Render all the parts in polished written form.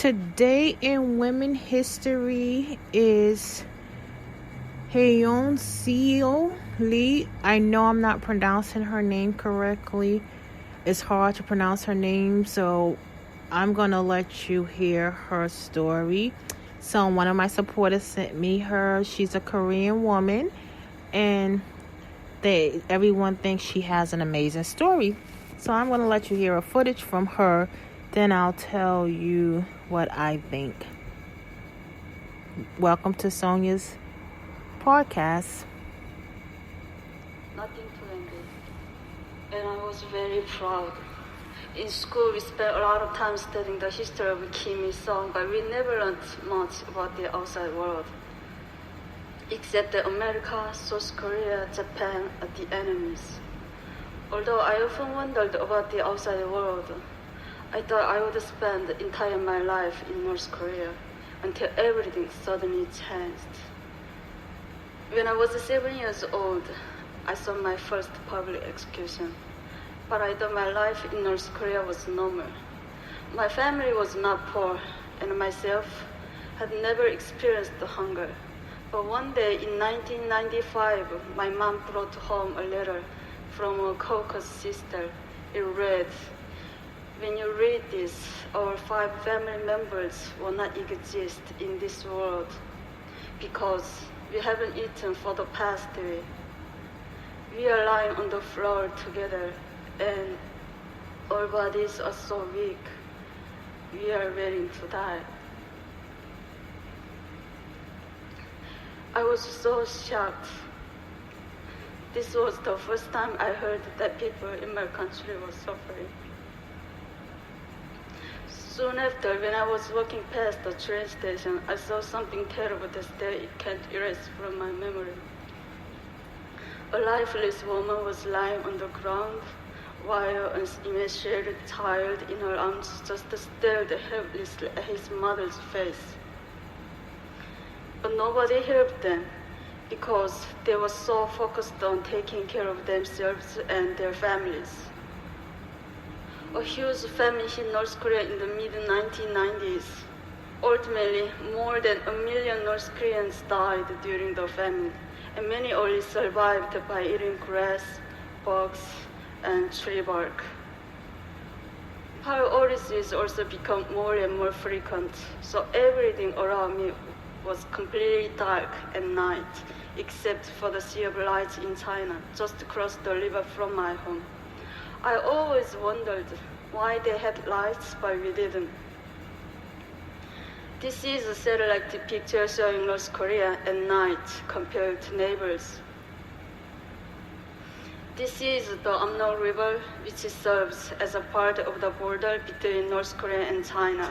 Today in women history is Hyeonseo Lee. I know I'm not pronouncing her name correctly. It's hard to pronounce her name, so I'm going to let you hear her story. So one of my supporters sent me her. She's a Korean woman, and everyone thinks she has an amazing story. So I'm going to let you hear a footage from her. Then I'll tell you what I think. Welcome to Sonia's podcast. Nothing planned, and I was very proud. In school, we spent a lot of time studying the history of Kim Il-sung, but we never learned much about the outside world. Except that America, South Korea, Japan are the enemies. Although I often wondered about the outside world, I thought I would spend the entire my life in North Korea until everything suddenly changed. When I was 7 years old, I saw my first public execution, but I thought my life in North Korea was normal. My family was not poor, and myself had never experienced hunger. But one day in 1995, my mom brought home a letter from a Caucasus sister. It read, "When you read this, our 5 family members will not exist in this world because we haven't eaten for the past week. We are lying on the floor together and our bodies are so weak. We are waiting to die." I was so shocked. This was the first time I heard that people in my country were suffering. Soon after, when I was walking past the train station, I saw something terrible that I can't erase from my memory. A lifeless woman was lying on the ground while an emaciated child in her arms just stared helplessly at his mother's face. But nobody helped them because they were so focused on taking care of themselves and their families. A huge famine hit North Korea in the mid-1990s. Ultimately, more than 1 million North Koreans died during the famine, and many only survived by eating grass, bugs, and tree bark. Fire outages also become more and more frequent, so everything around me was completely dark at night, except for the Sea of Lights in China, just across the river from my home. I always wondered why they had lights, but we didn't. This is a satellite picture showing North Korea at night compared to neighbors. This is the Amnok River, which serves as a part of the border between North Korea and China.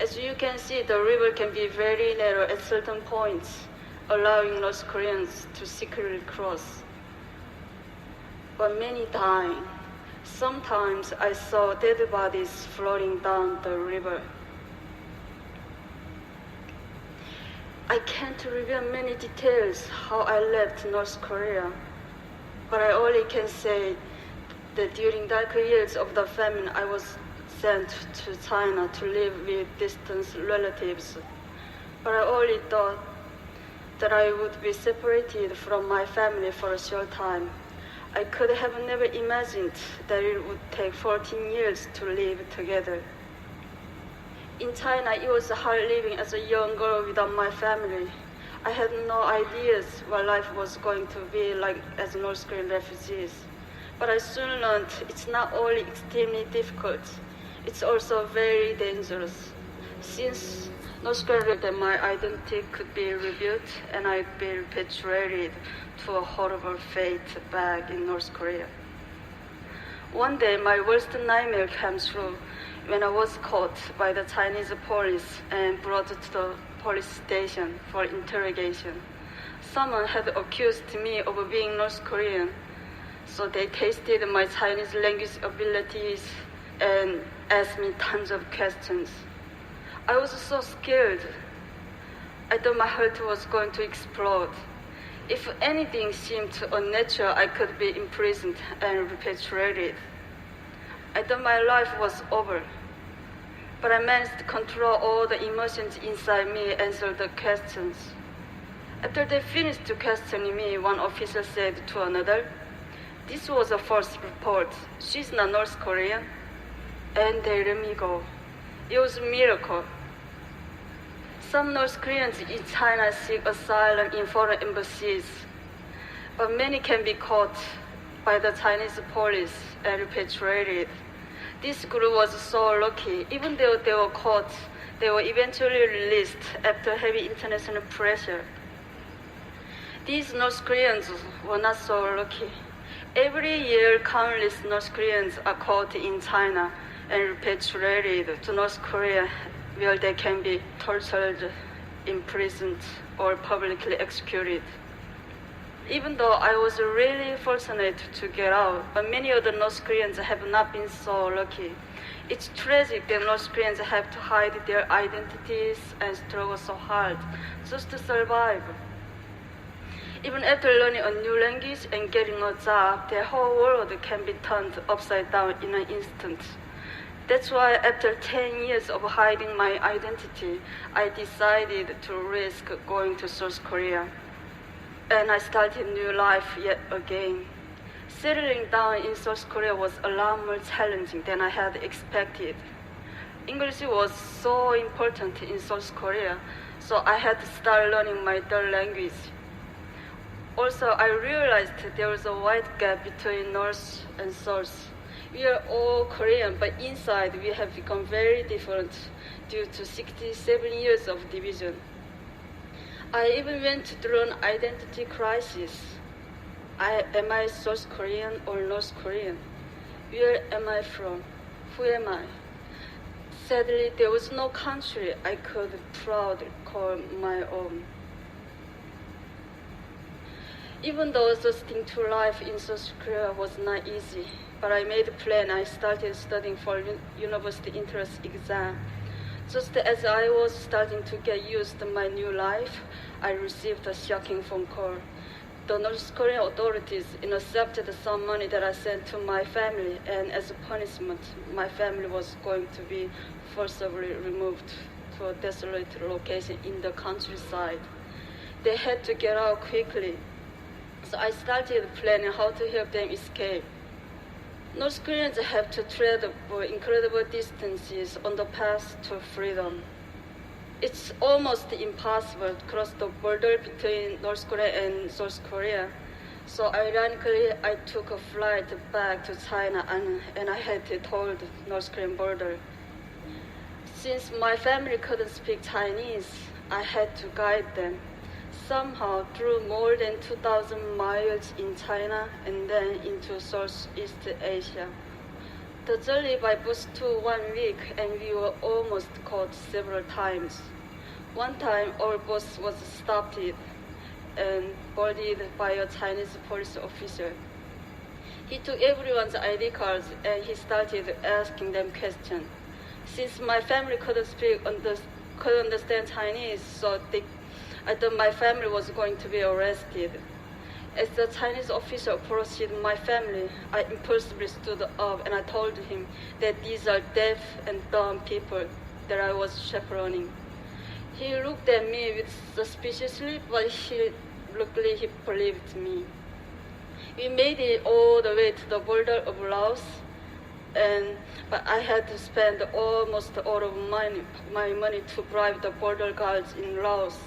As you can see, the river can be very narrow at certain points, allowing North Koreans to secretly cross. But many dying. Sometimes I saw dead bodies floating down the river. I can't reveal many details how I left North Korea, but I only can say that during dark years of the famine, I was sent to China to live with distant relatives. But I only thought that I would be separated from my family for a short time. I could have never imagined that it would take 14 years to live together. In China, it was hard living as a young girl without my family. I had no ideas what life was going to be like as North Korean refugees. But I soon learned it's not only extremely difficult, it's also very dangerous. Since North Korea, that my identity could be revealed and I'd be repatriated to a horrible fate back in North Korea. One day, my worst nightmare came true when I was caught by the Chinese police and brought to the police station for interrogation. Someone had accused me of being North Korean, so they tested my Chinese language abilities and asked me tons of questions. I was so scared. I thought my heart was going to explode. If anything seemed unnatural, I could be imprisoned and repatriated. I thought my life was over. but I managed to control all the emotions inside me and answer the questions. After they finished questioning me, one officer said to another, "This was a false report. She's not North Korean." And they let me go. It was a miracle. Some North Koreans in China seek asylum in foreign embassies, but many can be caught by the Chinese police and repatriated. This group was so lucky. Even though they were caught, they were eventually released after heavy international pressure. These North Koreans were not so lucky. Every year, countless North Koreans are caught in China and repatriated to North Korea, where they can be tortured, imprisoned, or publicly executed. Even though I was really fortunate to get out, but many of the North Koreans have not been so lucky. It's tragic that North Koreans have to hide their identities and struggle so hard just to survive. Even after learning a new language and getting a job, their whole world can be turned upside down in an instant. That's why after 10 years of hiding my identity, I decided to risk going to South Korea. And I started a new life yet again. Settling down in South Korea was a lot more challenging than I had expected. English was so important in South Korea, so I had to start learning my third language. Also, I realized there was a wide gap between North and South. We are all Korean, but inside we have become very different due to 67 years of division. I even went through an identity crisis. Am I South Korean or North Korean? Where am I from? Who am I? Sadly, there was no country I could proudly call my own. Even though adjusting to life in South Korea was not easy, but I made a plan. I started studying for university entrance exam. Just as I was starting to get used to my new life, I received a shocking phone call. The North Korean authorities intercepted some money that I sent to my family, and as a punishment, my family was going to be forcibly removed to a desolate location in the countryside. They had to get out quickly. So I started planning how to help them escape. North Koreans have to travel incredible distances on the path to freedom. It's almost impossible to cross the border between North Korea and South Korea. So ironically, I took a flight back to China and I had to told North Korean border. Since my family couldn't speak Chinese, I had to guide them. Somehow through more than 2,000 miles in China and then into Southeast Asia. The journey by bus took 1 week and we were almost caught several times. One time our bus was stopped and boarded by a Chinese police officer. He took everyone's ID cards and he started asking them questions. Since my family couldn't understand Chinese, so I thought my family was going to be arrested. As the Chinese officer approached my family, I impulsively stood up and I told him that these are deaf and dumb people that I was chaperoning. He looked at me with suspiciously, but luckily he believed me. We made it all the way to the border of Laos, but I had to spend almost all of my money to bribe the border guards in Laos.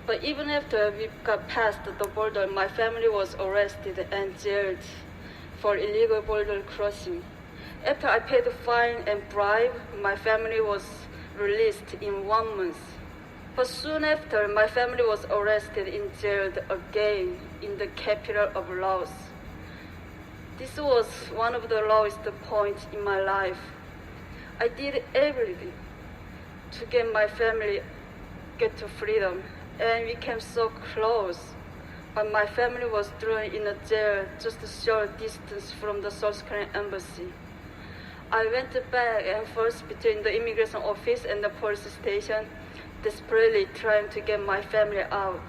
But even after we got past the border, my family was arrested and jailed for illegal border crossing. After I paid the fine and bribe, my family was released in 1 month. But soon after, my family was arrested and jailed again in the capital of Laos. This was one of the lowest points in my life. I did everything to get my family to freedom, and we came so close. But my family was thrown in a jail just a short distance from the South Korean embassy. I went back and forth between the immigration office and the police station, desperately trying to get my family out.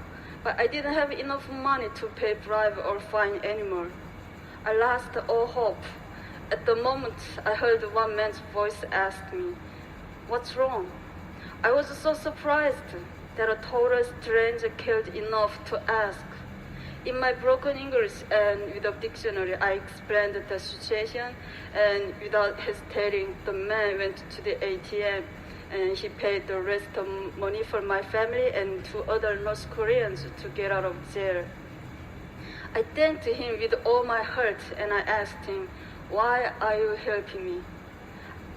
But I didn't have enough money to pay bribe or fine anymore. I lost all hope. At the moment, I heard one man's voice ask me, What's wrong? I was so surprised that a total stranger cared enough to ask. In my broken English and without dictionary, I explained the situation, and without hesitating, the man went to the ATM and he paid the rest of money for my family and two other North Koreans to get out of jail. I thanked him with all my heart and I asked him, "Why are you helping me?"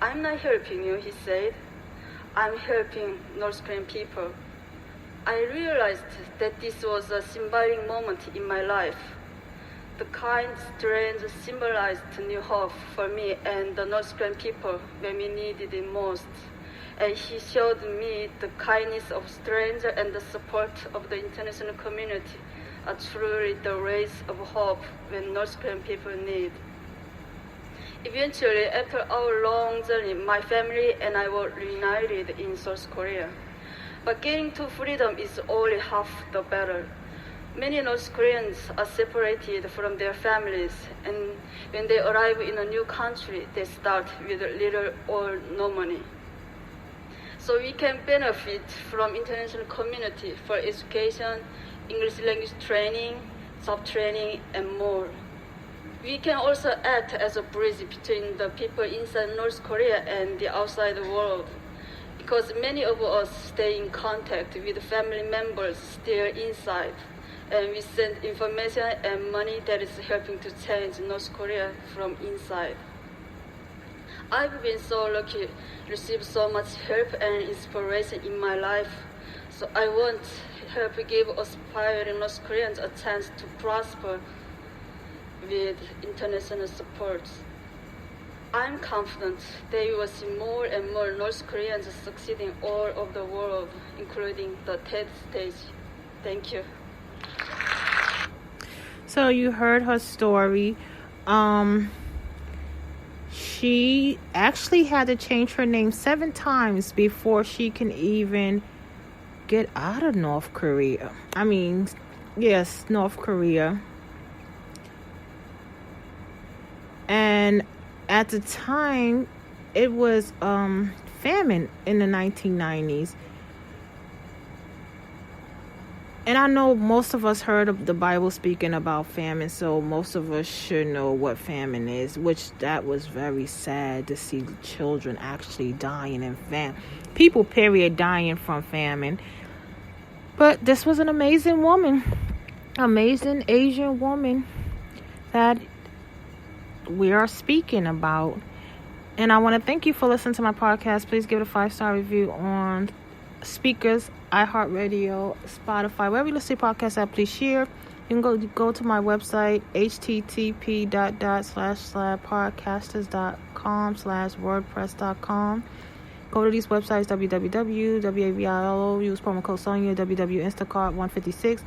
"I'm not helping you," he said. "I'm helping North Korean people." I realized that this was a symbolic moment in my life. The kind stranger symbolized new hope for me and the North Korean people when we needed it most. And he showed me the kindness of stranger and the support of the international community are truly the rays of hope when North Korean people need. Eventually, after our long journey, my family and I were reunited in South Korea. But getting to freedom is only half the battle. Many North Koreans are separated from their families, and when they arrive in a new country, they start with little or no money. So we can benefit from international community for education, English language training, job training, and more. We can also act as a bridge between the people inside North Korea and the outside world, because many of us stay in contact with family members still inside, and we send information and money that is helping to change North Korea from inside. I've been so lucky to receive so much help and inspiration in my life, so I want to help give aspiring North Koreans a chance to prosper with international support. I'm confident that you will see more and more North Koreans succeeding all over the world, including the TED stage. Thank you. So you heard her story. She actually had to change her name 7 times before she can even get out of North Korea. Yes, North Korea. And at the time, it was famine in the 1990s. And I know most of us heard of the Bible speaking about famine, so most of us should know what famine is, which that was very sad to see children actually dying in famine. People, period, dying from famine. But this was an amazing woman, amazing Asian woman that we are speaking about. And I want to thank you for listening to my podcast. Please give it a 5-star review on speakers, iHeartRadio, Spotify, wherever you listen to podcasts at. Please share. You can go to my website, http://podcasters.com/wordpress.com. Go to these websites, www.wavilo, use promo code Sonia, Instacart156.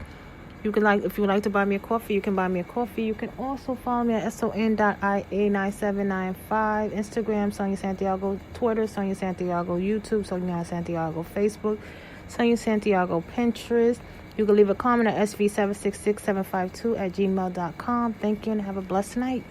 You can if you would like to buy me a coffee, you can buy me a coffee. You can also follow me at son.ia9795, Instagram, Sonia Santiago, Twitter, Sonia Santiago, YouTube, Sonia Santiago, Facebook, Sonia Santiago, Pinterest. You can leave a comment at sv766752@gmail.com. Thank you and have a blessed night.